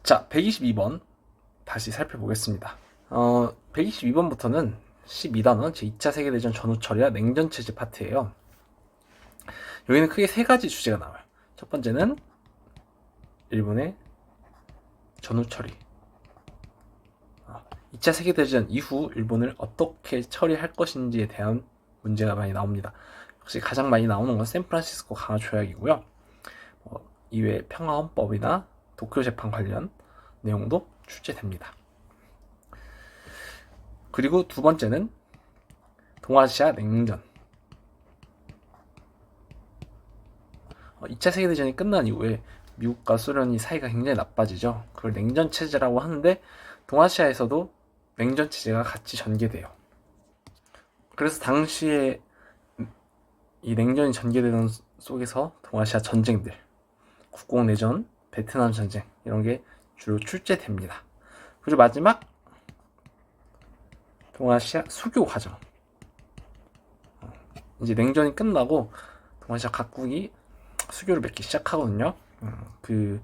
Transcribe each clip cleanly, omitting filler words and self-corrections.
자, 122번 다시 살펴보겠습니다. 122번부터는 12단원 제2차 세계대전 전후 처리와 냉전체제 파트예요. 여기는 크게 세 가지 주제가 나와요. 첫 번째는 일본의 전후 처리. 2차 세계대전 이후 일본을 어떻게 처리할 것인지에 대한 문제가 많이 나옵니다. 역시 가장 많이 나오는 건 샌프란시스코 강화 조약이고요. 이외에 평화헌법이나 도쿄 재판 관련 내용도 출제됩니다. 그리고 두 번째는 동아시아 냉전. 2차 세계대전이 끝난 이후에 미국과 소련이 사이가 굉장히 나빠지죠. 그걸 냉전체제라고 하는데 동아시아에서도 냉전체제가 같이 전개돼요. 그래서 당시에 이 냉전이 전개되는 속에서 동아시아 전쟁들, 국공내전, 베트남 전쟁 이런 게 주로 출제됩니다. 그리고 마지막 동아시아 수교 과정. 이제 냉전이 끝나고 동아시아 각국이 수교를 맺기 시작하거든요. 그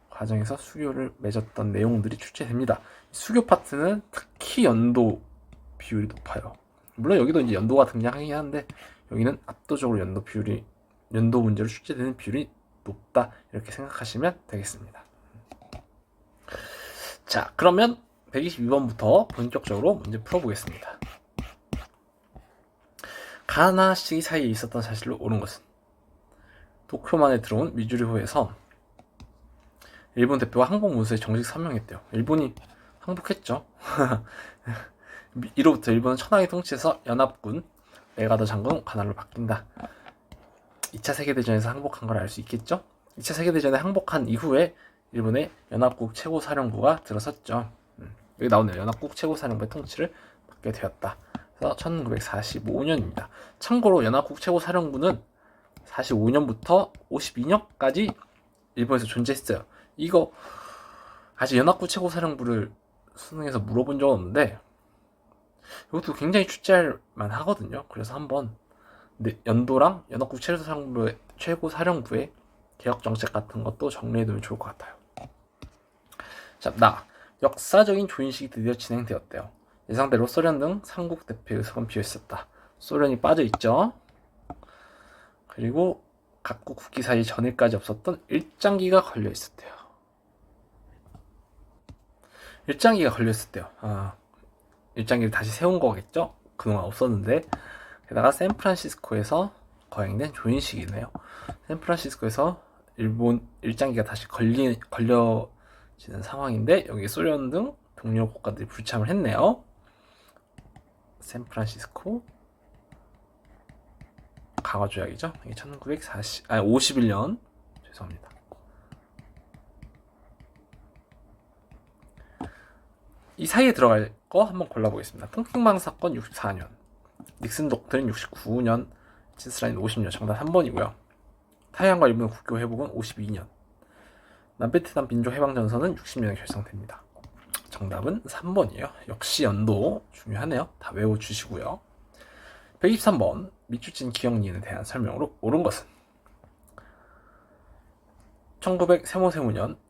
과정에서 수교를 맺었던 내용들이 출제됩니다. 수교 파트는 특히 연도 비율이 높아요. 물론 여기도 이제 연도가 등장하긴 하는데 여기는 압도적으로 연도 문제로 출제되는 비율이 높다 이렇게 생각하시면 되겠습니다. 자, 그러면 122번부터 본격적으로 문제 풀어보겠습니다. 가나나 시기 사이에 있었던 사실로 옳은 것은 도쿄만에 들어온 미주리호에서 일본 대표가 항복문서에 정식 서명했대요. 일본이 항복했죠. 이로부터 일본은 천황이 통치해서 연합군 메가더 장군 관할로 바뀐다. 2차 세계대전에서 항복한 걸 알 수 있겠죠? 2차 세계대전에 항복한 이후에 일본의 연합국 최고사령부가 들어섰죠. 여기 나오네요. 연합국 최고사령부의 통치를 받게 되었다. 그래서 1945년입니다. 참고로 연합국 최고사령부는 45년부터 52년까지 일본에서 존재했어요. 이거 아직 연합국 최고사령부를 수능에서 물어본 적은 없는데 이것도 굉장히 출제할 만하거든요. 그래서 한번 연도랑 연합국 최고사령부의 개혁정책 같은 것도 정리해두면 좋을 것 같아요. 자, 역사적인 조인식이 드디어 진행되었대요. 예상대로 소련 등 3국 대표 의석은 비어있었다. 소련이 빠져있죠. 그리고 각국 국기 사이 전일까지 없었던 일장기가 걸려있었대요. 일장기를 다시 세운 거겠죠? 그동안 없었는데. 게다가 샌프란시스코에서 거행된 조인식이네요. 샌프란시스코에서 일본 일장기가 다시 걸려지는 상황인데 여기 소련 등 동료 국가들이 불참을 했네요. 샌프란시스코 강화 조약이죠. 이게 1951년 죄송합니다. 이 사이에 들어갈 거 한번 골라보겠습니다. 통킹망 사건 64년, 닉슨 독트린 69년, 지스라인 50년, 정답 3번이고요. 타이완과 일본의 국교 회복은 52년, 남베트남 민족 해방전선은 60년에 결성됩니다. 정답은 3번이에요. 역시 연도 중요하네요. 다 외워주시고요. 123번 미추진 기억니인에 대한 설명으로 옳은 것은 1900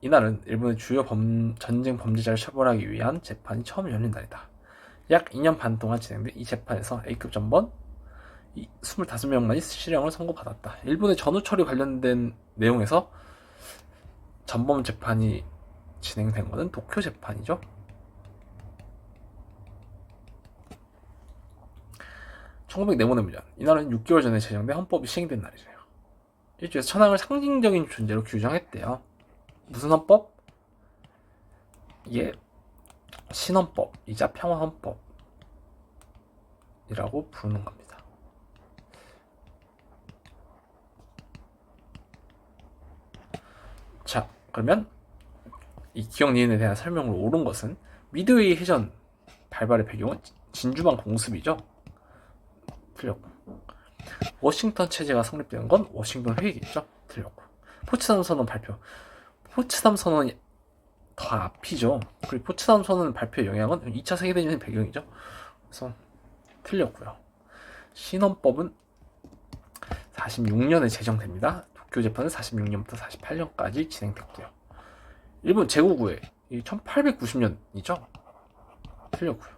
이날은 일본의 주요 전쟁 범죄자를 처벌하기 위한 재판이 처음 열린 날이다. 약 2년 반 동안 진행된 이 재판에서 A급 전범 25명만이 실형을 선고받았다. 일본의 전후 처리 관련된 내용에서 전범 재판이 진행된 것은 도쿄 재판이죠. 1904년 이날은 6개월 전에 제정된 헌법이 시행된 날이래요. 일주에서 천황을 상징적인 존재로 규정했대요. 무슨 헌법? 이게 신헌법이자 평화헌법이라고 부르는 겁니다. 자, 그러면 이 기억니인에 대한 설명으로 옳은 것은 미드웨이 해전 발발의 배경은 진주만 공습이죠. 틀렸고. 워싱턴 체제가 성립되는 건 워싱턴 회의겠죠. 틀렸고. 포츠담 선언 발표. 포츠담 선언이 더 앞이죠. 그리고 포츠담 선언 발표의 영향은 2차 세계대전의 배경이죠. 그래서 틀렸고요. 신헌법은 46년에 제정됩니다. 도쿄 재판은 46년부터 48년까지 진행됐고요. 일본 제국 후에 이 1890년이죠. 틀렸고요.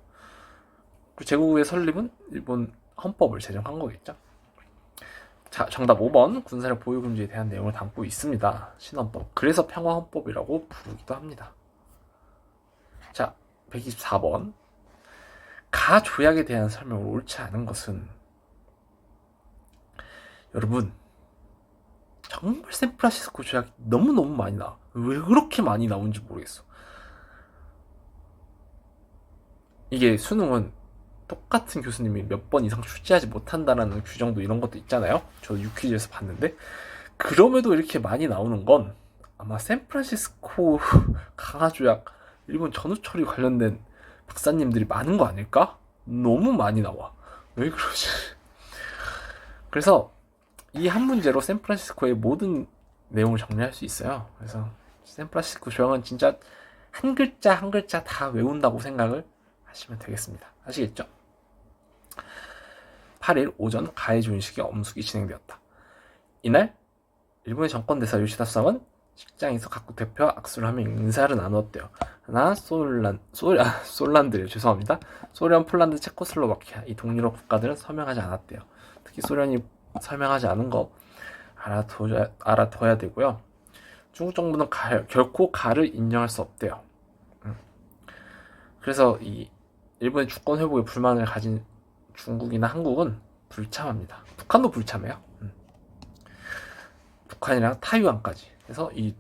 그 제국의 설립은 일본 헌법을 제정한 거겠죠. 자, 정답 5번. 군사력 보유 금지에 대한 내용을 담고 있습니다. 신헌법. 그래서 평화헌법이라고 부르기도 합니다. 자, 124번. 가 조약에 대한 설명을 옳지 않은 것은, 여러분, 정말 샌프란시스코 조약이 너무너무 많이 나와. 왜 그렇게 많이 나온지 모르겠어. 이게 수능은 똑같은 교수님이 몇 번 이상 출제하지 못한다라는 규정도 이런 것도 있잖아요. 저도 유퀴즈에서 봤는데, 그럼에도 이렇게 많이 나오는 건 아마 샌프란시스코 강화조약 일본 전후처리 관련된 박사님들이 많은 거 아닐까? 너무 많이 나와. 왜 그러지? 그래서 이 한 문제로 샌프란시스코의 모든 내용을 정리할 수 있어요. 그래서 샌프란시스코 조약은 진짜 한 글자 한 글자 다 외운다고 생각을 하시면 되겠습니다. 아시겠죠? 8일 오전 가해 조인식의 엄숙이 진행되었다. 이날 일본의 정권대사 요시다 수상은 식장에서 각국 대표와 악수를 하며 인사를 나누었대요. 하나 솔란드요. 죄송합니다. 소련, 폴란드, 체코슬로바키아 이 동유럽 국가들은 서명하지 않았대요. 특히 소련이 설명하지 않은 거 알아둬야 되고요. 중국 정부는 결코 가를 인정할 수 없대요. 그래서 이 일본의 주권 회복에 불만을 가진 중국이나 한국은 불참합니다. 북한도 불참해요. 북한이랑 타이완까지. 그래서 이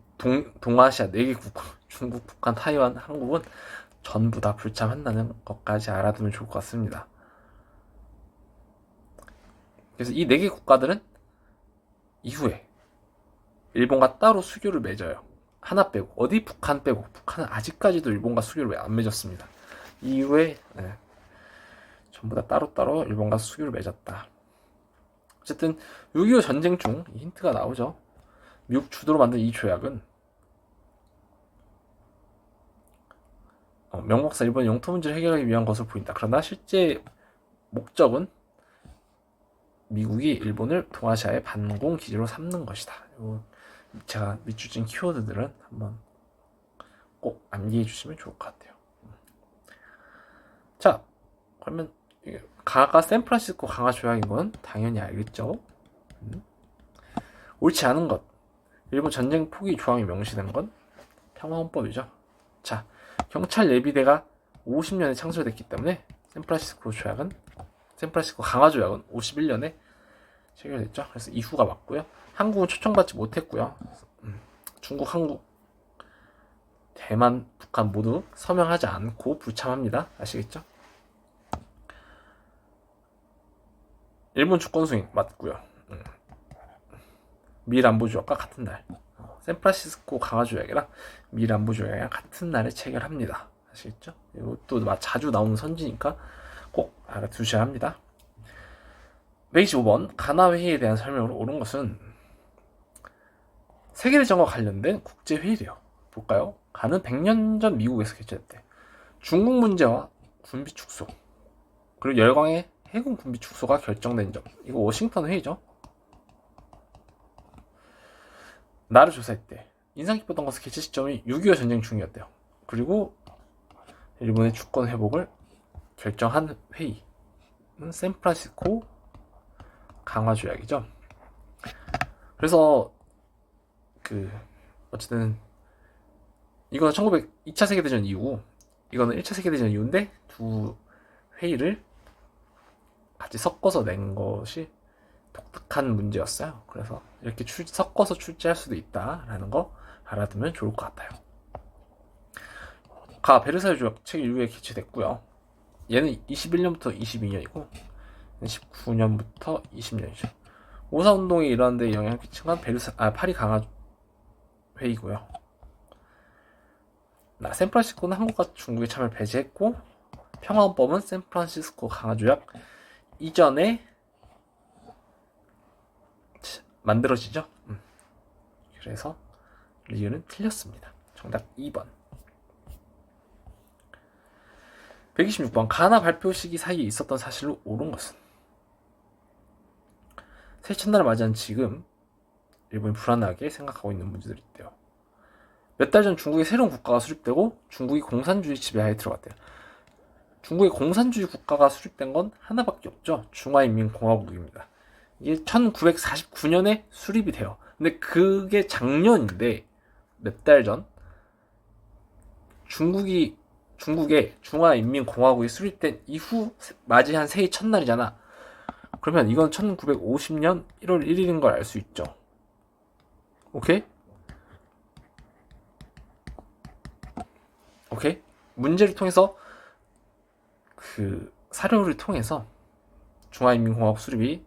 동아시아 4개국, 중국, 북한, 타이완, 한국은 전부 다 불참한다는 것까지 알아두면 좋을 것 같습니다. 그래서 이 4개 국가들은 이후에 일본과 따로 수교를 맺어요. 하나 빼고. 어디? 북한 빼고. 북한은 아직까지도 일본과 수교를 안 맺었습니다. 이후에 전부 다 따로따로 일본과 수교를 맺었다. 어쨌든 6.25 전쟁 중 힌트가 나오죠. 미국 주도로 만든 이 조약은 명목상 일본의 영토 문제를 해결하기 위한 것으로 보인다. 그러나 실제 목적은 미국이 일본을 동아시아의 반공 기지로 삼는 것이다. 제가 밑줄 친 키워드들은 한번 꼭 암기해 주시면 좋을 것 같아요. 자, 그러면 가가 샌프란시스코 강화 조약인 건 당연히 알겠죠. 옳지 않은 것, 일본 전쟁 포기 조항이 명시된 건 평화헌법이죠. 자, 경찰 예비대가 50년에 창설됐기 때문에 샌프란시스코 강화 조약은 51년에 체결됐죠. 그래서 이후가 맞고요. 한국은 초청받지 못했고요. 중국, 한국, 대만, 북한 모두 서명하지 않고 불참합니다. 아시겠죠? 일본 주권 수행 맞고요. 미일 안보 조약과 같은 날. 샌프란시스코 강화 조약이랑 미일 안보 조약이랑 같은 날에 체결합니다. 아시겠죠? 이것도 자주 나오는 선지니까 꼭 알아두셔야 합니다. 125번 가나 회의에 대한 설명으로 옳은 것은 세계대전과 관련된 국제회의래요. 볼까요? 가는 100년 전 미국에서 개최됐대. 중국 문제와 군비 축소 그리고 열강의 해군 군비 축소가 결정된 점. 이거 워싱턴 회의죠. 나를 조사했대. 인상 깊었던 것은 개최 시점이 6.25 전쟁 중이었대요. 그리고 일본의 주권 회복을 결정한 회의는 샌프란시스코 강화 조약이죠. 그래서 어쨌든 이거는 2차 세계대전 이후, 이거는 1차 세계대전 이후인데 두 회의를 같이 섞어서 낸 것이 독특한 문제였어요. 그래서 이렇게 섞어서 출제할 수도 있다라는 거 알아두면 좋을 것 같아요. 베르사유 조약 책 1부에 개최됐고요. 얘는 21년부터 22년이고 19년부터 20년이죠. 오사운동이 일어난 데 영향을 끼친 건 파리 강화 회의고요. 샌프란시스코는 한국과 중국의 참여를 배제했고 평화헌법은 샌프란시스코 강화 조약 이전에 만들어지죠. 그래서 리을은 틀렸습니다. 정답 2번. 126번 가나 발표 시기 사이에 있었던 사실로 옳은 것은 새해 첫날을 맞이한 지금 일본이 불안하게 생각하고 있는 문제들이 있대요. 몇 달 전 중국에 새로운 국가가 수립되고 중국이 공산주의 지배하에 들어갔대요. 중국의 공산주의 국가가 수립된 건 하나밖에 없죠. 중화인민공화국입니다. 이게 1949년에 수립이 돼요. 근데 그게 작년인데 몇 달 전 중국의 중화인민공화국이 수립된 이후 맞이한 새해 첫날이잖아. 그러면 이건 1950년 1월 1일인 걸 알 수 있죠. 오케이? 오케이? 문제를 통해서 그 사료를 통해서 중화인민공화국 수립이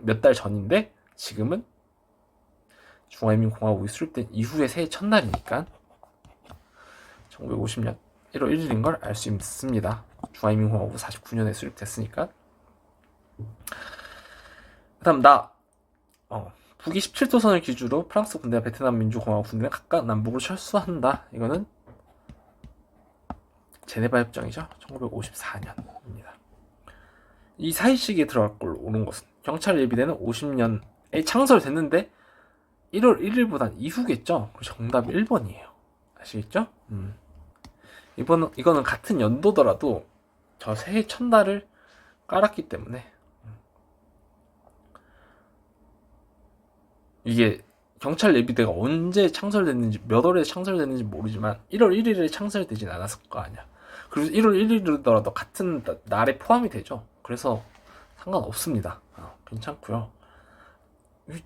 몇 달 전인데 지금은 중화인민공화국이 수립된 이후의 새해 첫날이니까 1950년 1월 1일인 걸 알 수 있습니다. 중화인민공화국 49년에 수립됐으니까. 그 다음 북이 17도선을 기준으로 프랑스 군대와 베트남 민주공화국 군대는 각각 남북으로 철수한다. 이거는 제네바 협정이죠. 1954년입니다. 이 사이 시기에 들어갈 걸로 오는 것은 경찰 예비대는 50년에 창설됐는데 1월 1일보단 이후겠죠. 정답이 1번이에요. 아시겠죠? 이거는 같은 연도더라도 저 새해 첫날을 깔았기 때문에 이게 경찰 예비대가 언제 창설됐는지 몇 월에 창설됐는지 모르지만 1월 1일에 창설되진 않았을 거 아니야. 그리고 1월 1일이더라도 같은 날에 포함이 되죠. 그래서 상관없습니다. 괜찮고요.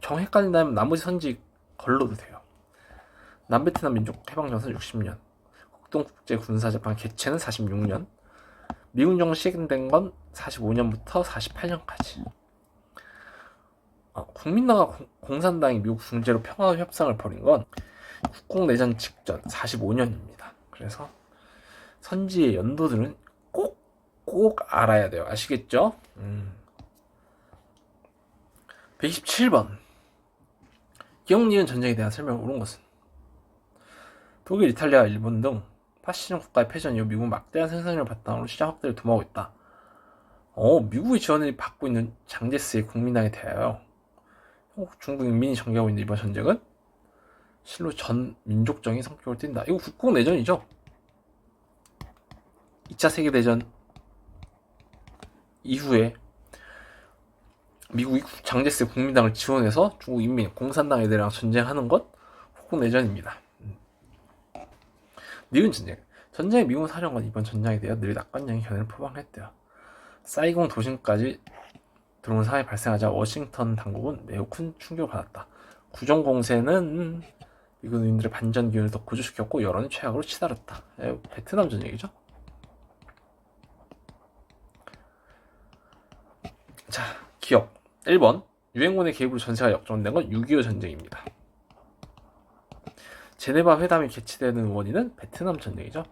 정 헷갈린다면 나머지 선지 걸러도 돼요. 남베트남 민족 해방전선 60년, 국동국제군사재판 개최는 46년, 미군정 시행된 건 45년부터 48년까지. 국민당과 공산당이 미국 중재로 평화협상을 벌인 건 국共내전 직전 45년입니다. 그래서 선지의 연도들은 꼭 알아야 돼요. 아시겠죠? 127번 기억니은 전쟁에 대한 설명을 옳은 것은 독일, 이탈리아, 일본 등 파시즘 국가의 패전 이후 미국은 막대한 생산력을 바탕으로 시장 확대를 도모하고 있다. 미국의 지원을 받고 있는 장제스의 국민당에 대하여 중국 인민이 전개하고 있는 이번 전쟁은 실로 전 민족적인 성격을 띈다. 이거 국共내전이죠. 2차 세계대전 이후에 미국이 장제스의 국민당을 지원해서 중국 인민, 공산당 애들이랑 전쟁하는 것 국共내전입니다. 니은 전쟁. 전쟁의 미군 사령관 이번 전장에 대해 늘 낙관적인 견해를 표방했대요. 사이공 도심까지 들어온 상황이 발생하자 워싱턴 당국은 매우 큰 충격을 받았다. 구정 공세는 미군 의원들의 반전 기운을 더 고조시켰고 여론이 최악으로 치달았다. 베트남 전쟁이죠. 자, 기억 1번 유엔군의 개입으로 전세가 역전된 건 6.25 전쟁입니다. 제네바 회담이 개최되는 원인은 베트남 전쟁이죠.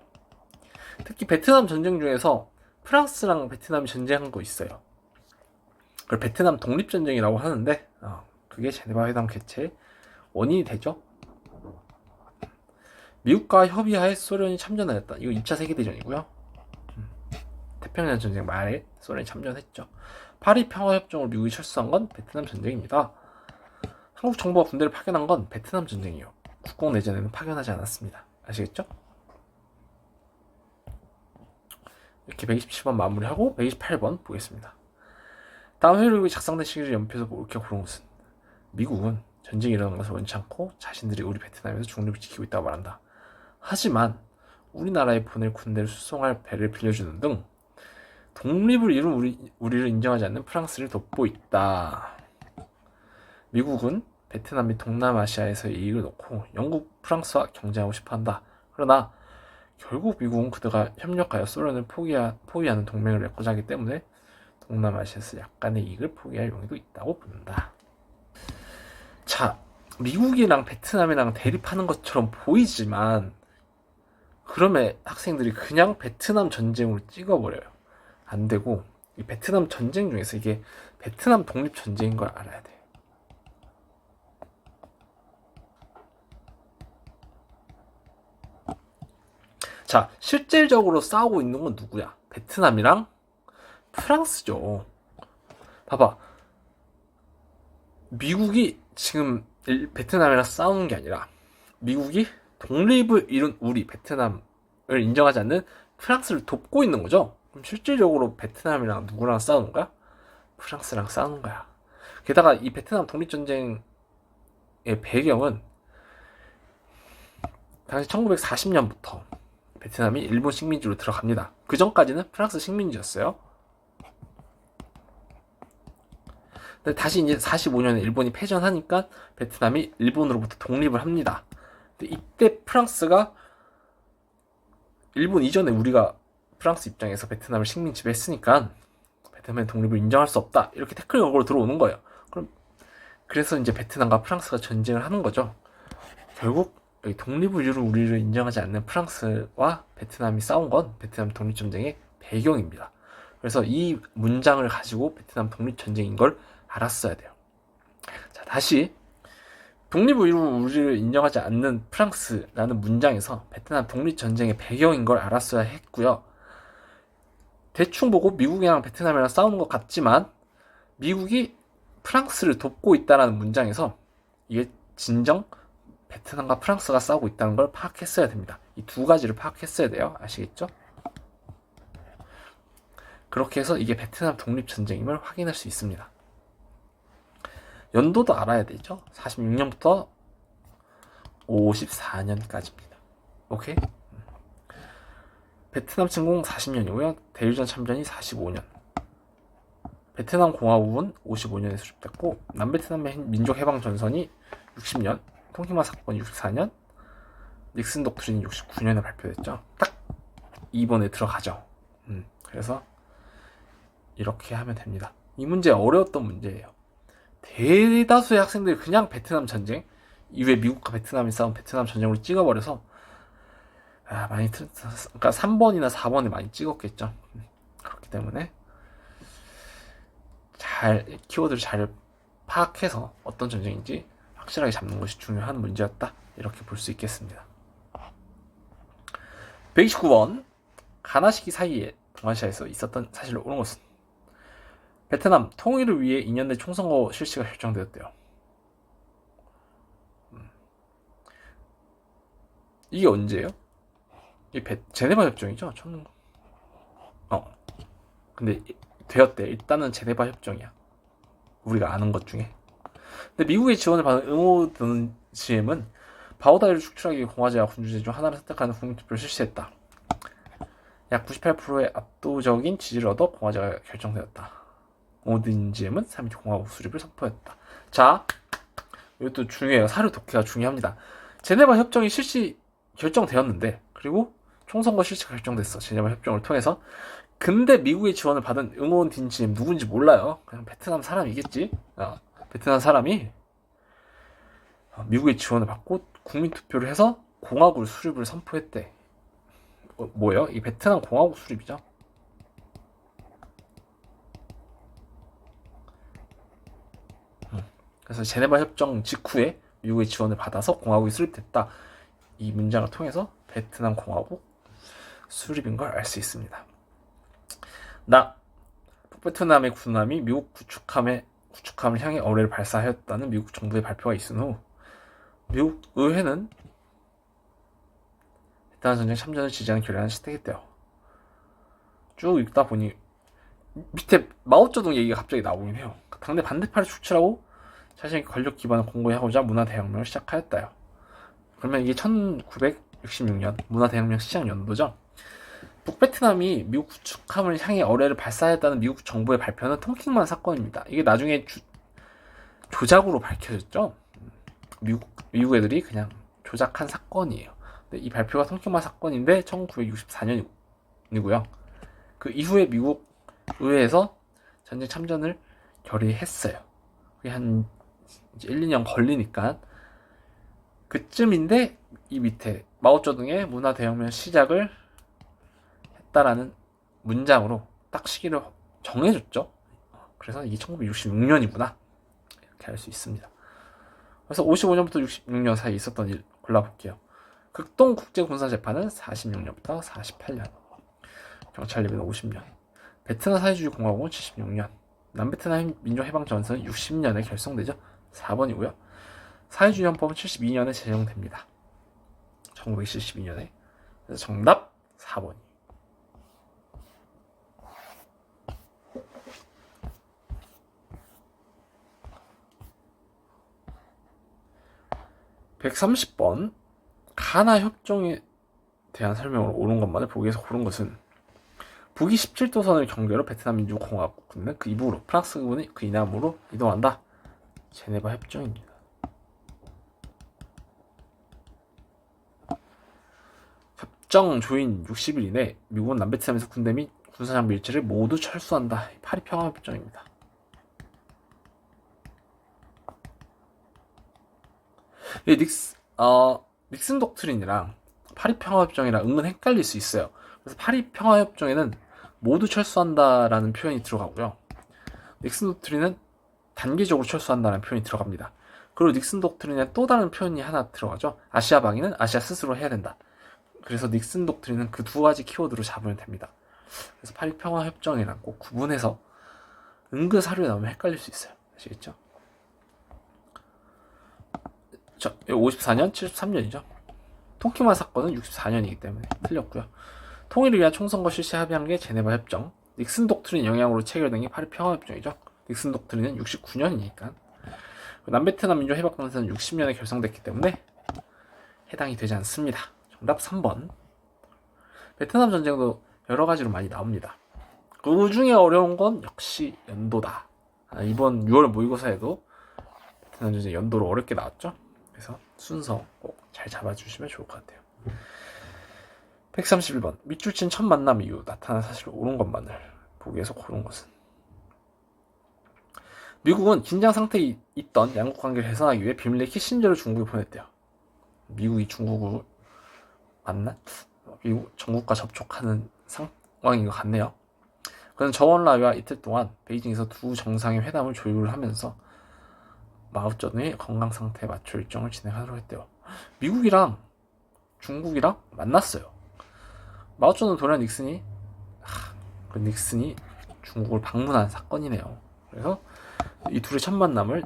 특히 베트남 전쟁 중에서 프랑스랑 베트남이 전쟁한 거 있어요. 그걸 베트남 독립전쟁이라고 하는데 그게 제네바 회담 개최 원인이 되죠. 미국과 협의하에 소련이 참전하였다. 이거 2차 세계대전이고요. 태평양 전쟁 말에 소련이 참전했죠. 파리 평화협정으로 미국이 철수한 건 베트남 전쟁입니다. 한국 정부가 군대를 파견한 건 베트남 전쟁이요. 국共내전에는 파견하지 않았습니다. 아시겠죠? 이렇게 127번 마무리하고 128번 보겠습니다. 다음 회로록이 작성된 시기를 연표해서 옳게 고른 것은 미국은 전쟁이 일어나는 것을 원치 않고 자신들이 우리 베트남에서 중립을 지키고 있다고 말한다. 하지만 우리나라에 보낼 군대를 수송할 배를 빌려주는 등 독립을 이룬 우리를 인정하지 않는 프랑스를 돕고 있다. 미국은 베트남 및 동남아시아에서의 이익을 놓고 영국, 프랑스와 경쟁하고 싶어한다. 그러나 결국 미국은 그들과 협력하여 소련을 포위하는 동맹을 맺고자 하기 때문에 동남아시아에서 약간의 이익을 포기할 용의도 있다고 본다. 자, 미국이랑 베트남이랑 대립하는 것처럼 보이지만 그러면 학생들이 그냥 베트남 전쟁으로 찍어버려요. 안 되고 이 베트남 전쟁 중에서 이게 베트남 독립 전쟁인 걸 알아야 돼. 자, 실질적으로 싸우고 있는 건 누구야? 베트남이랑 프랑스죠. 봐봐. 미국이 지금 베트남이랑 싸우는 게 아니라 미국이 독립을 이룬 우리 베트남을 인정하지 않는 프랑스를 돕고 있는 거죠. 그럼 실질적으로 베트남이랑 누구랑 싸우는 거야? 프랑스랑 싸우는 거야. 게다가 이 베트남 독립전쟁의 배경은 당시 1940년부터 베트남이 일본 식민지로 들어갑니다. 그 전까지는 프랑스 식민지였어요. 근데 다시 이제 45년에 일본이 패전하니까 베트남이 일본으로부터 독립을 합니다. 근데 이때 프랑스가 일본 이전에 우리가 프랑스 입장에서 베트남을 식민지배 했으니까 베트남의 독립을 인정할 수 없다. 이렇게 태클 걸고 들어오는 거예요. 그래서 이제 베트남과 프랑스가 전쟁을 하는 거죠. 결국 독립을 이룬 우리를 인정하지 않는 프랑스와 베트남이 싸운 건 베트남 독립전쟁의 배경입니다. 그래서 이 문장을 가지고 베트남 독립전쟁인 걸 알았어야 돼요. 자, 다시 독립을 이룬 우리를 인정하지 않는 프랑스라는 문장에서 베트남 독립전쟁의 배경인 걸 알았어야 했고요. 대충 보고 미국이랑 베트남이랑 싸우는 것 같지만 미국이 프랑스를 돕고 있다는 문장에서 이게 진정 베트남과 프랑스가 싸우고 있다는 걸 파악했어야 됩니다. 이 두 가지를 파악했어야 돼요. 아시겠죠? 그렇게 해서 이게 베트남 독립전쟁임을 확인할 수 있습니다. 연도도 알아야 되죠. 46년부터 54년까지입니다. 오케이? 베트남 침공 40년이고요. 대일전 참전이 45년. 베트남 공화국은 55년에 수립됐고 남베트남의 민족해방전선이 60년, 통키마 사건이 64년, 닉슨 독트린이 69년에 발표됐죠. 딱 2번에 들어가죠. 그래서 이렇게 하면 됩니다. 이 문제 어려웠던 문제예요. 대다수의 학생들이 그냥 베트남 전쟁 이후에 미국과 베트남이 싸운 베트남 전쟁으로 찍어버려서 많이 그러니까 3번이나 4번에 많이 찍었겠죠. 그렇기 때문에 키워드를 잘 파악해서 어떤 전쟁인지 확실하게 잡는 것이 중요한 문제였다. 이렇게 볼 수 있겠습니다. 129번 가나 시기 사이에 동아시아에서 있었던 사실로 옳은 것은 베트남 통일을 위해 2년 내 총선거 실시가 결정되었대요. 이게 언제예요? 이게 제네바 협정이죠? 근데 되었대. 일단은 제네바 협정이야. 우리가 아는 것 중에. 근데 미국의 지원을 받은 응호 등심은 바오다이를 축출하기 위해 공화제와 군주제 중 하나를 선택하는 국민투표를 실시했다. 약 98%의 압도적인 지지를 얻어 공화제가 결정되었다. 오든지엠은 3.2 공화국 수립을 선포했다. 자, 이것도 중요해요. 사료 독해가 중요합니다. 제네바 협정이 결정되었는데, 그리고 총선거 실시가 결정됐어. 제네바 협정을 통해서. 근데 미국의 지원을 받은 응원 딘지엠 누군지 몰라요. 그냥 베트남 사람이겠지. 베트남 사람이 미국의 지원을 받고 국민투표를 해서 공화국 수립을 선포했대. 뭐예요? 이 베트남 공화국 수립이죠. 그래서 제네바 협정 직후에 미국의 지원을 받아서 공화국이 수립됐다. 이 문장을 통해서 베트남 공화국 수립인 걸 알 수 있습니다. 북베트남의 군함이 미국 구축함을 향해 어뢰를 발사하였다는 미국 정부의 발표가 있은 후 미국 의회는 베트남 전쟁 참전을 지지하는 결의안을 채택했대요. 쭉 읽다 보니 밑에 마오쩌둥 얘기가 갑자기 나오긴 해요. 당대 반대파를 축출하고 자신의 권력 기반을 공고히하고자 문화대혁명을 시작하였다요. 그러면 이게 1966년 문화대혁명 시작 연도죠. 북베트남이 미국 구축함을 향해 어뢰를 발사했다는 미국 정부의 발표는 통킹만 사건입니다. 이게 나중에 조작으로 밝혀졌죠. 미국 애들이 그냥 조작한 사건이에요. 근데 이 발표가 통킹만 사건인데 1964년이고요. 그 이후에 미국 의회에서 전쟁 참전을 결의했어요. 그게 한 이제 1, 2년 걸리니까 그쯤인데 이 밑에 마오쩌둥의 문화대혁명 시작을 했다라는 문장으로 딱 시기를 정해줬죠. 그래서 이게 1966년이구나 이렇게 알 수 있습니다. 그래서 55년부터 66년 사이에 있었던 일 골라볼게요. 극동국제군사재판은 46년부터 48년, 경찰예비는 50년, 베트남 사회주의 공화국은 76년, 남베트남 민족해방전선은 60년에 결성되죠. 4번이고요. 사회주의 헌법은 72년에 제정됩니다. 1972년에. 그래서 정답 4번이. (130번) 가나 협정에 대한 설명으로 옳은 것만을 보기에서 고른 것은 북이 17도선을 경계로 베트남 민주공화국은 그 이북으로, 프랑스군이 그 이남으로 이동한다. 제네바 협정입니다. 협정 조인 60일 이내 미국은 남베트남에서 군대 및 군사장비 일체를 모두 철수한다. 파리 평화협정입니다. 닉슨 독트린이랑 파리 평화협정이랑 은근 헷갈릴 수 있어요. 그래서 파리 평화협정에는 모두 철수한다라는 표현이 들어가고요. 닉슨 독트린은 단계적으로 철수한다는 표현이 들어갑니다. 그리고 닉슨 독트린에 또 다른 표현이 하나 들어가죠. 아시아 방위는 아시아 스스로 해야 된다. 그래서 닉슨 독트린은 그 두 가지 키워드로 잡으면 됩니다. 그래서 파리 평화협정이랑 꼭 구분해서 은근 사료에 나오면 헷갈릴 수 있어요. 아시겠죠? 54년, 73년이죠. 통키만 사건은 64년이기 때문에 틀렸고요. 통일을 위한 총선거 실시 합의한 게 제네바 협정. 닉슨 독트린 영향으로 체결된 게 파리 평화협정이죠. 닉슨 독트린은 69년이니까. 남베트남 민주해방단체는 60년에 결성됐기 때문에 해당이 되지 않습니다. 정답 3번. 베트남 전쟁도 여러 가지로 많이 나옵니다. 그 중에 어려운 건 역시 연도다. 이번 6월 모의고사에도 베트남 전쟁 연도로 어렵게 나왔죠. 그래서 순서 꼭 잘 잡아주시면 좋을 것 같아요. 131번. 밑줄 친 첫 만남 이후 나타난 사실 옳은 것만을 보기에서 고른 것은 미국은 긴장 상태에 있던 양국 관계를 개선하기 위해 비밀리에 키신저를 중국에 보냈대요. 미국이 중국을 맞나? 미국 정국과 접촉하는 상황인 것 같네요. 그는 저원라이와 이틀 동안 베이징에서 두 정상의 회담을 조율을 하면서 마오쩌둥의 건강 상태에 맞춰 일정을 진행하도록 했대요. 미국이랑 중국이랑 만났어요. 마오쩌둥 도련 닉슨이 중국을 방문한 사건이네요. 그래서 이 둘의 첫 만남을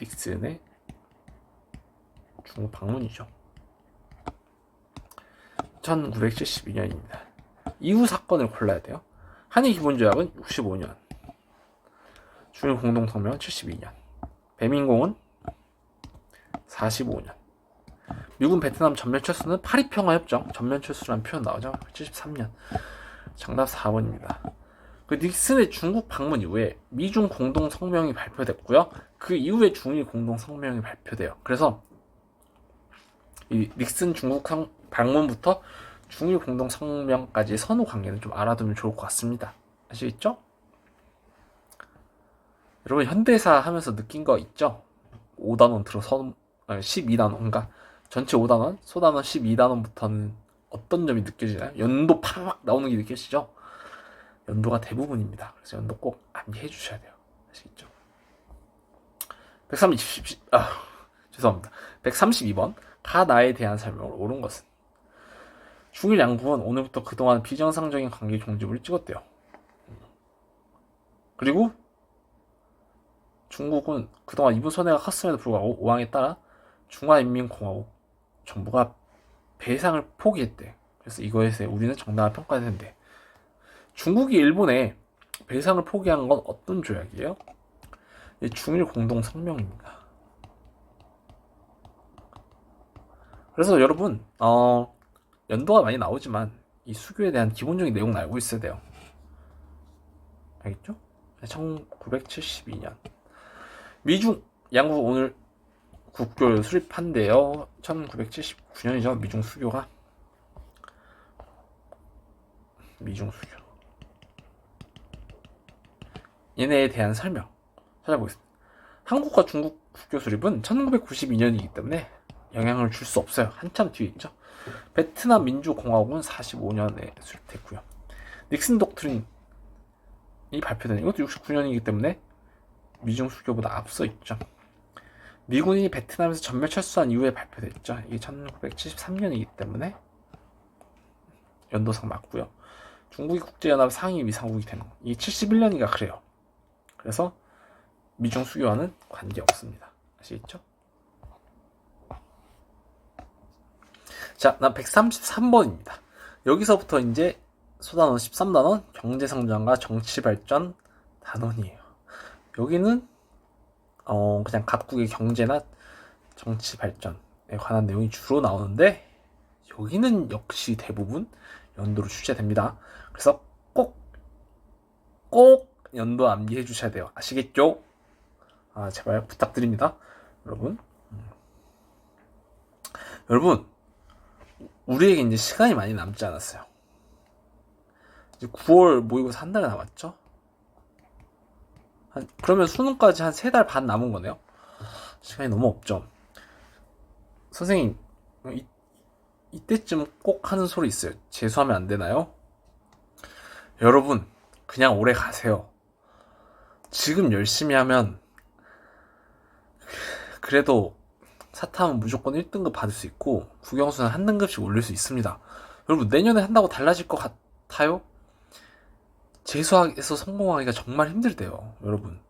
닉슨의 중국 방문이죠. 1972년입니다. 이후 사건을 골라야 돼요. 한일 기본조약은 65년, 중일 공동성명은 72년, 배민공은 45년, 미군 베트남 전면 철수는 파리 평화협정, 전면 철수라는 표현 나오죠. 73년. 정답 4번입니다. 그 닉슨의 중국 방문 이후에 미중 공동 성명이 발표됐고요. 그 이후에 중일 공동 성명이 발표돼요. 그래서 이 닉슨 중국 방문부터 중일 공동 성명까지 선후 관계는 좀 알아두면 좋을 것 같습니다. 아시겠죠? 여러분 현대사 하면서 느낀 거 있죠? 5단원 들어 12단원인가? 전체 5단원, 소단원 12단원부터는 어떤 점이 느껴지나요? 연도 팍 나오는 게 느껴지죠? 연도가 대부분입니다. 그래서 연도 꼭 암기해 주셔야 돼요. 아시겠죠? 132번. 가나에 대한 설명을 옳은 것은 중일 양국은 오늘부터 그동안 비정상적인 관계 종집을 찍었대요. 그리고 중국은 그동안 입은 손해가 컸음에도 불구하고 오항에 따라 중화인민공화국 정부가 배상을 포기했대. 그래서 이거에 대해 우리는 정당한 평가해야 된대. 중국이 일본에 배상을 포기한 건 어떤 조약이에요? 중일 공동 성명입니다. 그래서 여러분 연도가 많이 나오지만 이 수교에 대한 기본적인 내용은 알고 있어야 돼요. 알겠죠? 1972년 미중 양국 오늘 국교를 수립한대요. 1979년이죠. 미중 수교가. 미중 수교. 얘네에 대한 설명 찾아보겠습니다. 한국과 중국 국교 수립은 1992년이기 때문에 영향을 줄 수 없어요. 한참 뒤에 있죠. 베트남 민주공화국은 45년에 수립됐고요. 닉슨 독트린이 발표된 이것도 69년이기 때문에 미중 수교보다 앞서 있죠. 미군이 베트남에서 전면 철수한 이후에 발표됐죠. 이게 1973년이기 때문에 연도상 맞고요. 중국이 국제연합 상임이사국이 되는 거. 이게 71년인가 그래요. 그래서 미중 수교와는 관계 없습니다. 아시겠죠? 자, 난 133번입니다. 여기서부터 이제 소단원 13단원 경제성장과 정치발전 단원이에요. 여기는 그냥 각국의 경제나 정치발전에 관한 내용이 주로 나오는데 여기는 역시 대부분 연도로 출제됩니다. 그래서 꼭 연도 암기해 주셔야 돼요. 아시겠죠? 제발 부탁드립니다. 여러분. 여러분, 우리에게 이제 시간이 많이 남지 않았어요. 이제 9월 모의고사 한 달 남았죠? 그러면 수능까지 한 3달 반 남은 거네요? 시간이 너무 없죠? 선생님, 이때쯤 꼭 하는 소리 있어요. 재수하면 안 되나요? 여러분, 그냥 오래 가세요. 지금 열심히 하면 그래도 사탐은 무조건 1등급 받을 수 있고 국영수는 한 등급씩 올릴 수 있습니다. 여러분, 내년에 한다고 달라질 것 같아요? 재수학에서 성공하기가 정말 힘들대요, 여러분.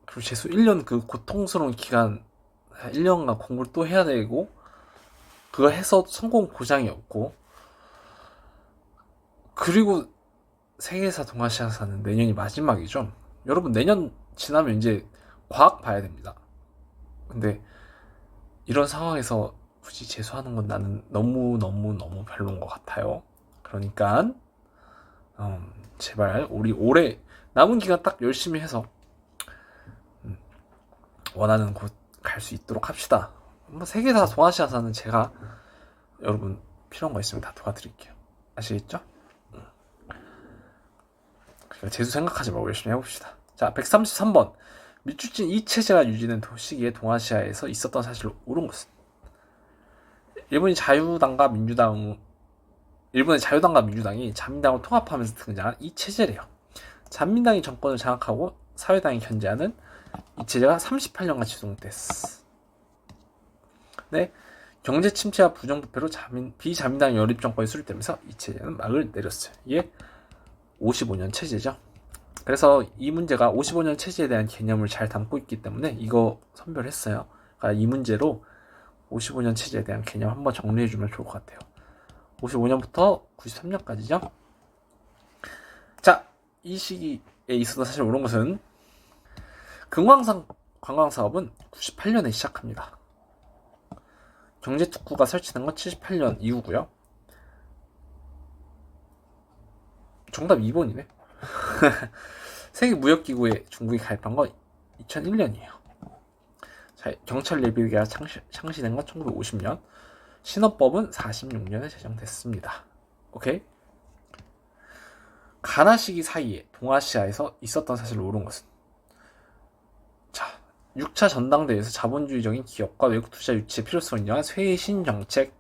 그리고 재수 1년 그 고통스러운 기간 1년간 공부를 또 해야 되고 그거 해서 성공 보장이 없고 그리고 세계사 동아시아사는 내년이 마지막이죠. 여러분, 내년 지나면 이제 과학 봐야 됩니다. 근데 이런 상황에서 굳이 재수하는 건 나는 너무 별로인 것 같아요. 그러니까 제발 우리 올해 남은 기간 딱 열심히 해서 원하는 곳 갈 수 있도록 합시다. 뭐 세계사 동아시아사는 제가 여러분 필요한 거 있으면 다 도와드릴게요. 아시겠죠? 그러니까 재수 생각하지 말고 열심히 해봅시다. 자, 133번. 미추진 이 체제가 유지된 시기에 동아시아에서 있었던 사실로 옳은 것은 일본의 자유당과 민주당이 자민당을 통합하면서 등장한 이 체제래요. 자민당이 정권을 장악하고 사회당이 견제하는 이 체제가 38년간 지속됐어. 네, 경제 침체와 부정부패로 비자민당 연립 정권이 수립되면서 이 체제는 막을 내렸어요. 이게 55년 체제죠. 그래서 이 문제가 55년 체제에 대한 개념을 잘 담고 있기 때문에 이거 선별했어요. 그러니까 이 문제로 55년 체제에 대한 개념 한번 정리해주면 좋을 것 같아요. 55년부터 93년까지죠. 자, 이 시기에 있어서 사실 옳은 것은 금광산 관광사업은 98년에 시작합니다. 경제특구가 설치된 건 78년 이후고요. 정답 2번이네. 세계무역기구에 중국이 가입한 건 2001년이에요. 자, 경찰 예비계가 창시된 건 1950년. 신헌법은 46년에 제정됐습니다. 오케이? 가나 시기 사이에 동아시아에서 있었던 사실로 옳은 것은 6차 전당대회에서 자본주의적인 기업과 외국 투자 유치의 필요성을 인정한 쇄신 정책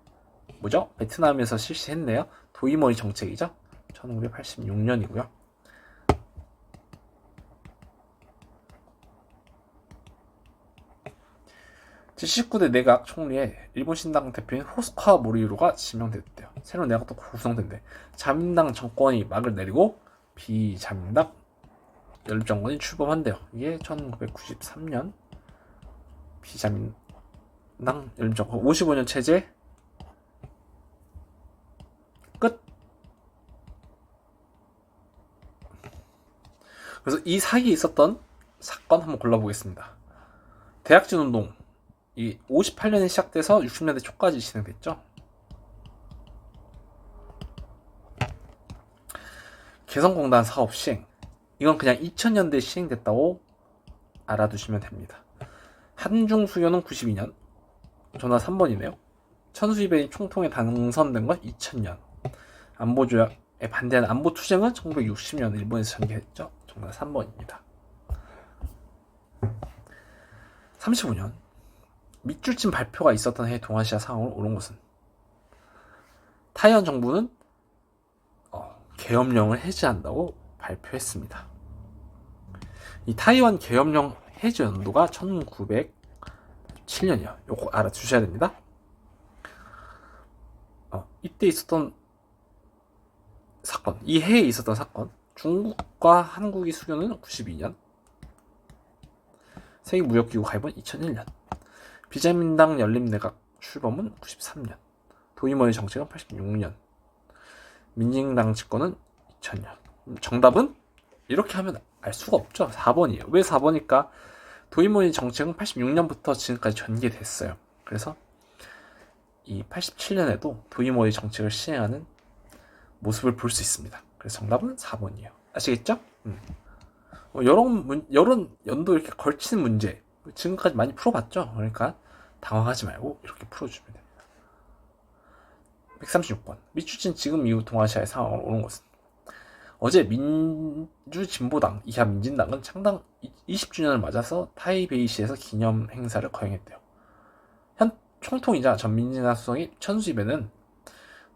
뭐죠? 베트남에서 실시했네요. 도이머니 정책이죠. 1986년이고요. 제19대 내각 총리에 일본 신당 대표인 호스카 모리히로가 지명됐대요. 새로운 내각도 구성된대. 자민당 정권이 막을 내리고 비자민당 연립정권이 출범한대요. 이게 1993년 비자민당 연립정권 55년 체제 끝. 그래서 이 사이에 있었던 사건 한번 골라보겠습니다. 대학진 운동 이 58년에 시작돼서 60년대 초까지 진행됐죠. 개성공단 사업 시행 이건 그냥 2000년대에 시행됐다고 알아두시면 됩니다. 한중 수교는 92년 전화 3번이네요. 천수이벤이 총통에 당선된 건 2000년. 안보조약에 반대하는 안보투쟁은 1960년 일본에서 전개했죠. 정답 3번입니다. 35년 밑줄진 발표가 있었던 해 동아시아 상황으로 옳은 것은 타이완 정부는 계엄령을 해제한다고 발표했습니다. 이 타이완 계엄령 해제 연도가 1907년이요. 요거 알아두셔야 됩니다. 이때 있었던 사건, 이 해에 있었던 사건, 중국과 한국이 수교는 92년, 세계무역기구 가입은 2001년, 비자민당 연립내각 출범은 93년, 도이머의 정책은 86년, 민진당 집권은 2000년. 정답은 이렇게 하면 알 수가 없죠. 4번이에요. 왜 4번일까? 도이머의 정책은 86년부터 지금까지 전개됐어요. 그래서 이 87년에도 도이머의 정책을 시행하는 모습을 볼 수 있습니다. 그래서 정답은 4번이에요. 아시겠죠? 여러 연도 이렇게 걸치는 문제 지금까지 많이 풀어봤죠? 그러니까 당황하지 말고 이렇게 풀어주면 됩니다. 136번. 미추진 지금 이후 동아시아의 상황으로 오는 것은 어제 민주진보당 이하 민진당은 창당 20주년을 맞아서 타이베이시에서 기념 행사를 거행했대요. 현 총통이자 전 민진당 수석이 천수입에는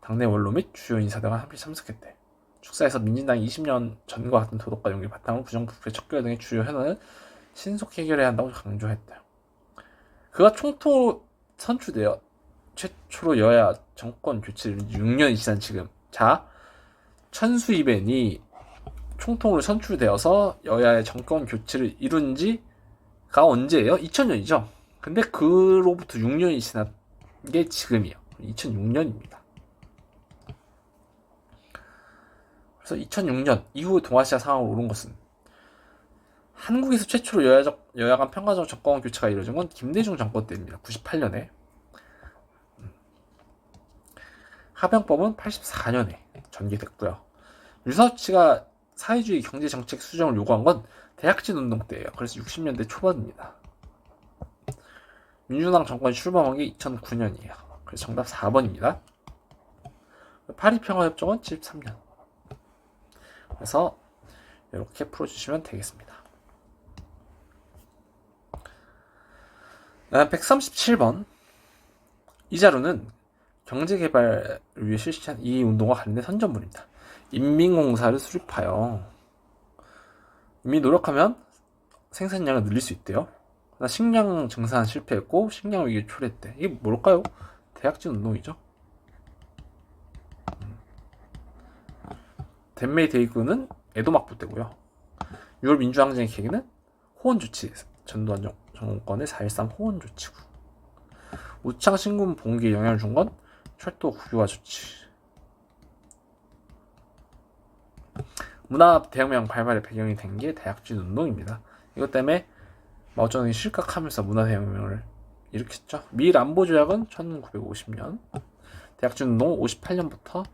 당내 원로 및 주요 인사들과 함께 참석했대. 축사에서 민진당이 20년 전과 같은 도덕과 용기 바탕으로 부정부패 척결 등의 주요 현안을 신속 해결해야 한다고 강조했대요. 그가 총통으로 선출되어 최초로 여야 정권 교체를 6년이 지난 지금, 자, 천수이벤이 총통으로 선출되어서 여야의 정권 교체를 이룬 지가 언제예요? 2000년이죠. 근데 그로부터 6년이 지난 게 지금이에요. 2006년입니다. 그래서 2006년 이후 동아시아 상황으로 오른 것은 한국에서 최초로 여야 간 평화적 정권 교체가 이루어진 건 김대중 정권 때입니다. 98년에. 합병법은 84년에 전개됐고요. 유사우치가 사회주의 경제정책 수정을 요구한 건 대학진 운동 때예요. 그래서 60년대 초반입니다. 민주당 정권이 출범한 게 2009년이에요. 그래서 정답 4번입니다. 파리평화협정은 73년. 그래서 이렇게 풀어주시면 되겠습니다. 137번. 이 자료는 경제개발을 위해 실시한 이 운동과 관련된 선전문입니다. 인민공사를 수립하여 이미 노력하면 생산량을 늘릴 수 있대요. 식량 증산 실패했고 식량 위기 초래했대. 이게 뭘까요? 대약진 운동이죠. 덴메이 데이그는 에도막부 때고요. 6월 민주항쟁의 계기는 호원조치, 전두환 정권의 4.13 호원조치구. 우창 신군 봉기에 영향을 준 건 철도 국유화 조치. 문화대혁명 발발의 배경이 된 게 대약진 운동입니다. 이것 때문에 마오쩌둥이 실각하면서 문화대혁명을 일으켰죠. 미일 안보조약은 1950년, 대약진 운동은 58년부터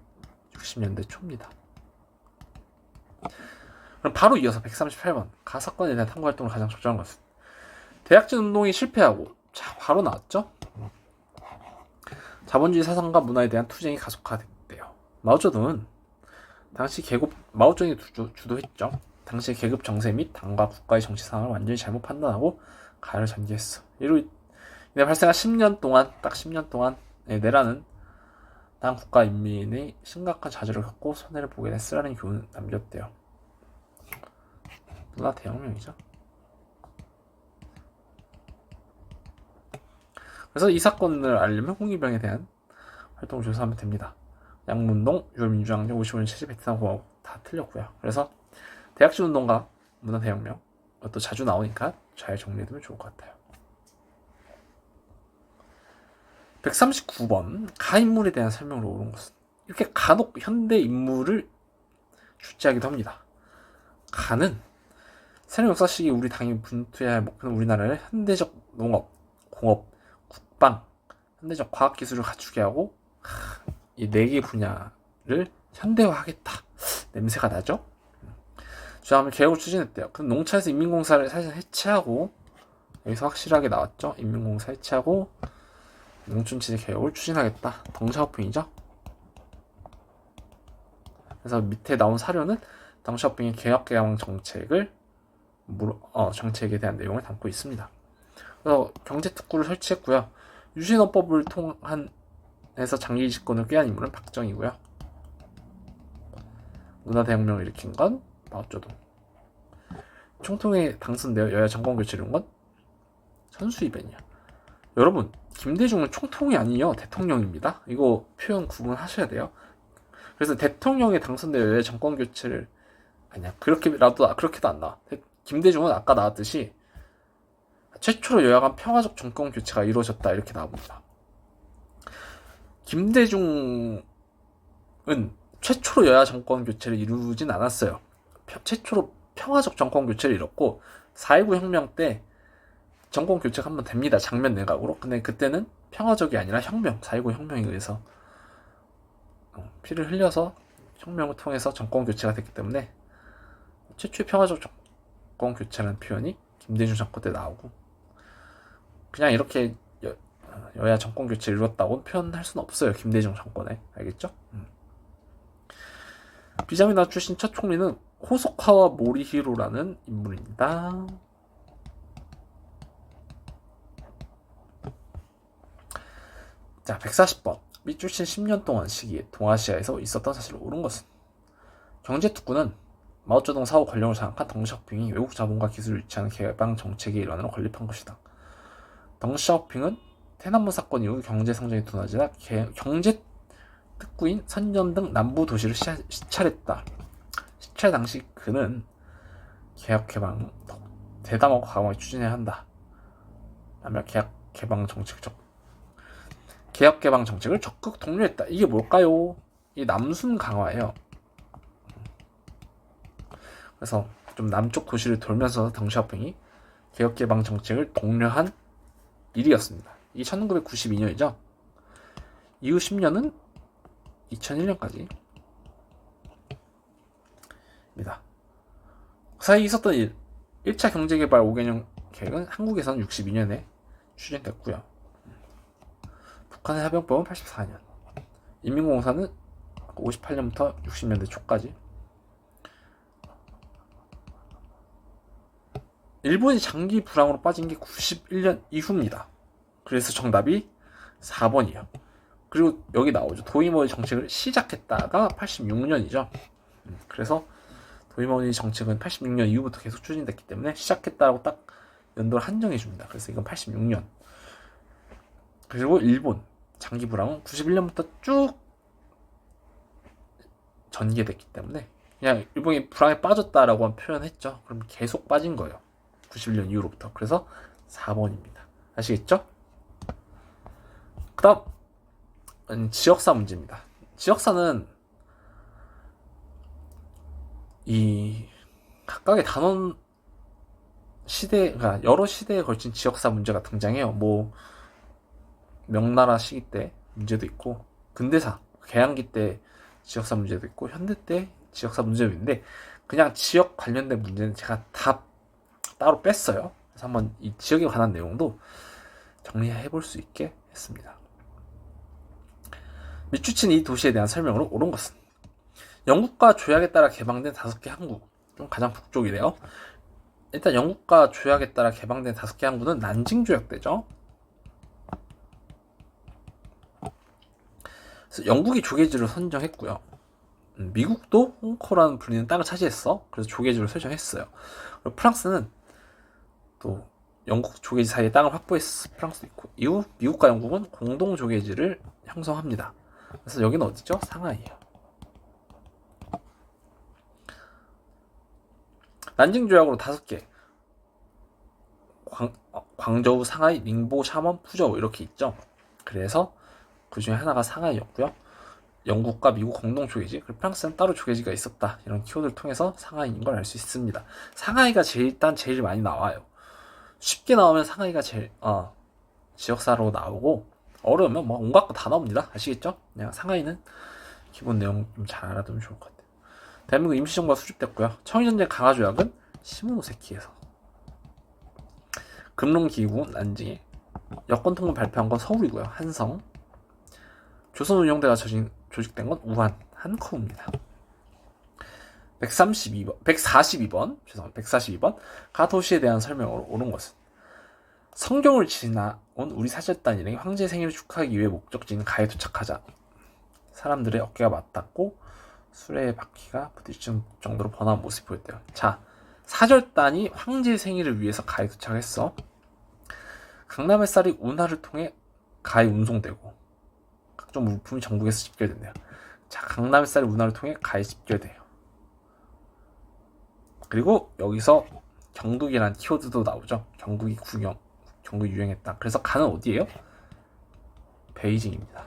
60년대 초입니다. 그럼 바로 이어서 138번. 가사건에 대한 탐구활동을 가장 적절한 것은 대약진 운동이 실패하고, 자, 바로 나왔죠. 자본주의 사상과 문화에 대한 투쟁이 가속화됐대요. 마오쩌둥은 당시 마오쩌둥이 주도했죠. 당시 계급 정세 및 당과 국가의 정치 상황을 완전히 잘못 판단하고 가해를 전개했어. 이로 인해 발생한 10년 동안, 딱 10년 동안 내라는 당 국가 인민의 심각한 좌절을 겪고 손해를 보게 된 쓰라린 교훈을 남겼대요. 문화 대혁명이죠. 그래서 이 사건을 알려면 홍위병에 대한 활동을 조사하면 됩니다. 양문동, 6월 민주항쟁, 55년 체제 베트남 공화국 다 틀렸고요. 그래서 대약진 운동과 문화 대혁명 또 자주 나오니까 잘 정리해두면 좋을 것 같아요. 139번. 가인물에 대한 설명으로 오른 것은 이렇게 간혹 현대 인물을 출제하기도 합니다. 가는 새로운 역사 시기 우리 당이 분투해야 할 목표는 우리나라를 현대적 농업, 공업, 국방, 현대적 과학기술을 갖추게 하고 이 4개 분야를 현대화하겠다. 냄새가 나죠? 주장하면 개혁을 추진했대요. 그럼 농촌에서 인민공사를 사실 해체하고, 여기서 확실하게 나왔죠? 인민공사 해체하고 농촌지대 개혁을 추진하겠다. 덩샤오핑이죠? 그래서 밑에 나온 사료는 덩샤오핑의 개혁개방 정책에 대한 내용을 담고 있습니다. 그래서 경제특구를 설치했고요. 유신헌법을 통해서 장기 집권을 꾀한 인물은 박정희고요. 문화대혁명을 일으킨 건 마오쩌둥. 총통에 당선되어 여야 정권 교체를 이룬 건 천수이벤이야. 여러분, 김대중은 총통이 아니에요. 대통령입니다. 이거 표현 구분하셔야 돼요. 그래서 대통령에 당선되어 여야 정권 교체를 그렇게도 안 나와. 김대중은 아까 나왔듯이 최초로 여야 간 평화적 정권 교체가 이루어졌다 이렇게 나옵니다. 김대중은 최초로 여야 정권 교체를 이루진 않았어요. 최초로 평화적 정권 교체를 이뤘고 4.19 혁명 때 정권 교체가 한번 됩니다. 장면 내각으로. 근데 그때는 평화적이 아니라 혁명, 4.19 혁명에 의해서 피를 흘려서 혁명을 통해서 정권 교체가 됐기 때문에 최초의 평화적 정권 교체라는 표현이 김대중 정권 때 나오고, 그냥 이렇게 여야 정권 교체를 이뤘다고 표현할 수는 없어요. 김대중 정권에. 알겠죠? 비자미나 출신 첫 총리는 호소카와 모리히로라는 인물입니다. 자, 140번. 미 출신 10년 동안 시기에 동아시아에서 있었던 사실을 옳은 것은? 경제특구는 마오쩌둥 사후 권력을 장악한 덩샤오핑이 외국 자본과 기술을 유치하는 개방 정책의 일환으로 건립한 것이다. 덩샤오핑은天安문 사건 이후 경제 성장이 둔화지나 경제 특구인 선전 등 남부 도시를 시찰했다. 시찰 당시 그는 개혁개방 대담하고 과감하게 추진해야 한다. 라며 개혁개방 정책을 적극 독려했다. 이게 뭘까요? 이 남순 강화예요. 그래서 좀 남쪽 도시를 돌면서 덩샤오핑이 개혁개방 정책을 독려한 일이었습니다. 이게 1992년이죠. 이후 10년은 2001년까지입니다. 그 사이 있었던 일, 1차 경제개발 5개년 계획은 한국에서는 62년에 추진됐고요. 북한의 해병법은 84년, 인민공사는 58년부터 60년대 초까지. 일본이 장기 불황으로 빠진 게 91년 이후입니다. 그래서 정답이 4번이에요. 그리고 여기 나오죠. 도이모의 정책을 시작했다가 86년이죠. 그래서 도이모의 정책은 86년 이후부터 계속 추진됐기 때문에 시작했다고 딱 연도를 한정해 줍니다. 그래서 이건 86년. 그리고 일본 장기 불황은 91년부터 쭉 전개됐기 때문에 그냥 일본이 불황에 빠졌다라고 표현했죠. 그럼 계속 빠진 거예요. 91년 이후로부터. 그래서 4번입니다. 아시겠죠? 그 다음 지역사 문제입니다. 지역사는 이 각각의 단원 시대가 여러 시대에 걸친 지역사 문제가 등장해요. 뭐 명나라 시기 때 문제도 있고, 근대사 개항기 때 지역사 문제도 있고, 현대 때 지역사 문제도 있는데, 그냥 지역 관련된 문제는 제가 다 따로 뺐어요. 그래서 한번 이 지역에 관한 내용도 정리해 볼 수 있게 했습니다. 미추친 이 도시에 대한 설명으로 옳은 것은? 영국과 조약에 따라 개방된 5개 항구 중 가장 북쪽이래요. 일단 영국과 조약에 따라 개방된 5개 항구는 난징 조약대죠. 그래서 영국이 조개지를 선정했고요. 미국도 홍코라는 불리는 땅을 차지했어. 그래서 조개지를 설정했어요. 그리고 프랑스는 또 영국 조개지 사이에 땅을 확보했어. 프랑스도 있고. 이후 미국과 영국은 공동 조개지를 형성합니다. 그래서 여기는 어디죠? 상하이예요. 난징 조약으로 5개. 광저우, 상하이, 닝보, 샤먼, 푸저우 이렇게 있죠. 그래서 그 중에 하나가 상하이였고요. 영국과 미국 공동 조개지, 그리고 프랑스는 따로 조개지가 있었다. 이런 키워드를 통해서 상하이인 걸 알 수 있습니다. 상하이가 일단 제일 많이 나와요. 쉽게 나오면 상하이가 제일 지역사로 나오고, 어려우면 뭐 온갖 거 다 나옵니다. 아시겠죠? 그냥 상하이는 기본 내용 좀 잘 알아두면 좋을 것 같아요. 대한민국 임시정부가 수립됐고요. 청일전쟁 강화조약은 시모노세키에서, 금론기구 난징에, 여권통분 발표한 건 서울이고요. 한성. 조선운용대가 조직된 건 우한, 한커우입니다. 142번. 가도시에 대한 설명으로 옳은 것은? 성경을 지나온 우리 사절단 일행이 황제 생일을 축하하기 위해 목적지인 가에 도착하자 사람들의 어깨가 맞닿고 수레의 바퀴가 부딪히는 정도로 번화한 모습이 보였대요. 자, 사절단이 황제 생일을 위해서 가에 도착했어. 강남 햇살이 운하를 통해 가에 운송되고 각종 물품이 전국에서 집결된대요. 자, 강남 햇살이 운하를 통해 가에 집결돼요. 그리고 여기서 경북이라는 키워드도 나오죠. 경북이 유행했다. 그래서 가는 어디예요? 베이징입니다.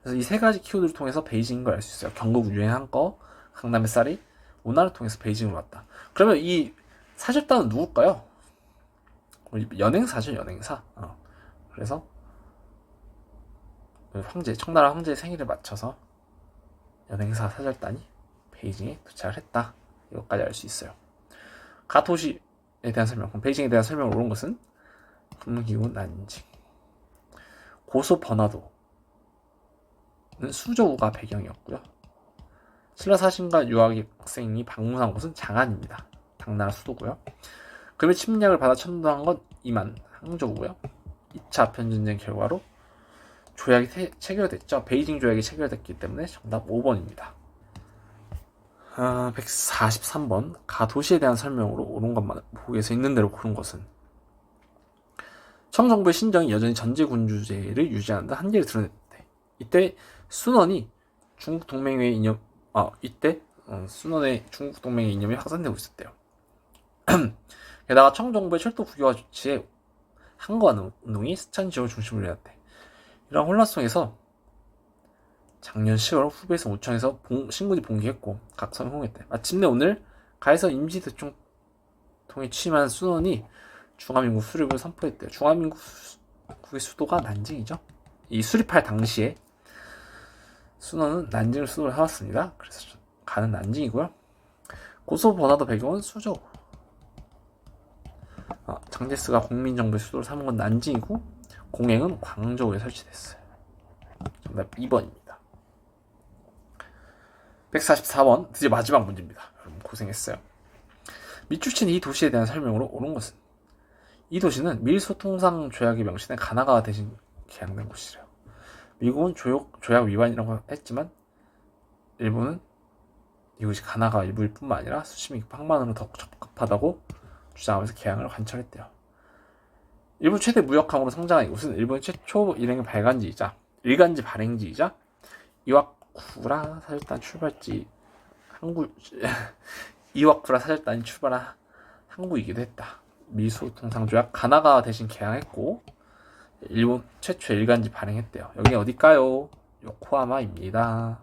그래서 이 세 가지 키워드를 통해서 베이징인 걸 알 수 있어요. 경국 유행한 거, 강남의 쌀이 운하를 통해서 베이징으로 왔다. 그러면 이 사절단은 누굴까요? 연행사죠, 연행사. 그래서 황제, 청나라 황제의 생일을 맞춰서 연행사 사절단이 베이징에 도착을 했다. 이것까지 알 수 있어요. 가도시에 대한 설명, 베이징에 대한 설명을 옳은 것은 금기구 난징. 고소 번화도는 수저우가 배경이었고요. 신라 사신과 유학생이 방문한 곳은 장안입니다. 당나라 수도고요. 금의 침략을 받아 천도한 건 이만 항저우고요. 2차 아편전쟁 결과로 조약이 체결됐죠. 베이징 조약이 체결됐기 때문에 정답 5번입니다. 143번 가도시에 대한 설명으로 옳은 것만 보기에서 있는 대로 고른 것은 청정부의 신정이 여전히 전제군주제를 유지한다 한계를 드러냈대. 이때 순원이 중국 동맹의 이념 순원의 중국 동맹의 이념이 확산되고 있었대요. 게다가 청정부의 철도 국유화 조치에 항거하는 운동이 스촨 지역을 중심으로 해왔대. 이런 혼란 속에서 작년 10월 후베이성 우청에서 신군이 봉기했고 각성을 호응했대. 마침내 오늘 가에서 임시대총통에 취임한 순원이 중화민국 수립을 선포했대요. 중화민국의 수도가 난징이죠. 이 수립할 당시에 순원은 난징을 수도로 해왔습니다. 그래서 가는 난징이고요. 고소 번화도 배경은 수저우. 장제스가 국민정부의 수도를 삼은 건 난징이고 공행은 광저우에 설치됐어요. 정답 2번입니다. 144번 드디어 마지막 문제입니다. 여러분 고생했어요. 밑줄친 이 도시에 대한 설명으로 옳은 것은 이 도시는 밀소통상 조약의 명신에 가나가와 대신 개항된 곳이래요. 미국은 조약 위반이라고 했지만 일본은 이곳이 가나가 일부일 뿐만 아니라 수십미 항만으로 더 적합하다고 주장하면서 개항을 관철했대요. 일본 최대 무역항으로 성장한 이곳은 일본 최초 일행의 일간지 발행지이자 이와쿠라 사절단 출발지 이와쿠라 사절단이 출발한 항구이기도 했다. 밀소통상조약 가나가 대신 개항했고 일본 최초 일간지 발행했대요. 여기 어딜까요? 요코하마입니다.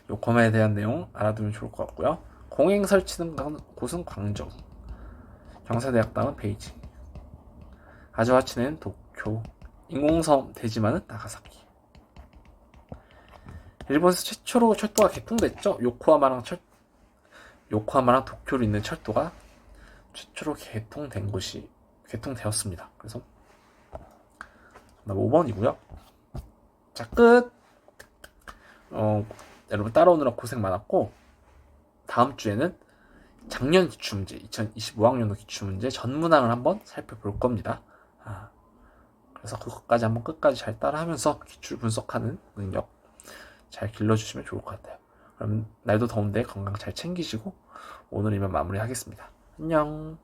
요코하마에 대한 내용 알아두면 좋을 것 같고요. 공행 설치는 곳은 광저우, 경사대학당은 베이징, 아즈와치는 도쿄, 인공섬 대지마는 나가사키. 일본에서 최초로 철도가 개통됐죠. 요코하마랑 도쿄로 있는 철도가 최초로 개통되었습니다. 그래서 5번이고요. 자, 끝. 여러분 따라오느라 고생 많았고 다음 주에는 작년 기출문제 2025학년도 기출문제 전문항을 한번 살펴볼 겁니다. 그래서 그것까지 한번 끝까지 잘 따라하면서 기출 분석하는 능력 잘 길러주시면 좋을 것 같아요. 그럼 날도 더운데 건강 잘 챙기시고 오늘 이만 마무리하겠습니다. 안녕.